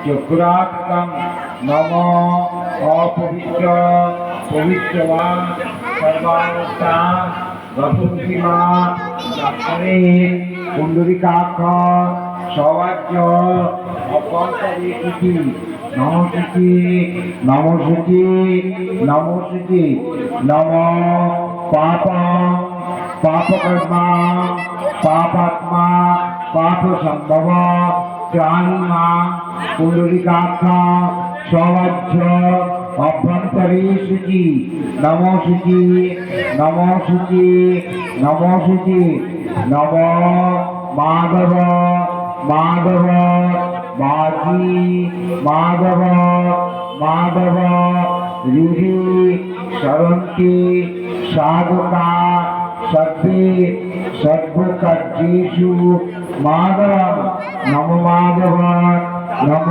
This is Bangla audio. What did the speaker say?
চক্ষুরাত্মকং নম অপবিত্র পবিত্রবান সর্বাবস্থা গতুমসীমা ডাক্তারে কুণ্ডলিকাক্ষ সবাজ্য অভ্যন্তরীকৃতি নমসুচি নমসুচি নমসুচি নম পাপং পাপকর্মা পাপাত্মা পাপ সম্ভব ত্রাণিমা কুণ্ডলিকাক্ষ সবাজ্য অভ্যন্তরী শুচি নমসুচি নমসুচি নমসুচি নম মাধব মাধব বাজি মাধব মাধব হৃদি সরন্তি সাধকা সর্বে সর্বকার্যেষু মাধব নম মাধব নম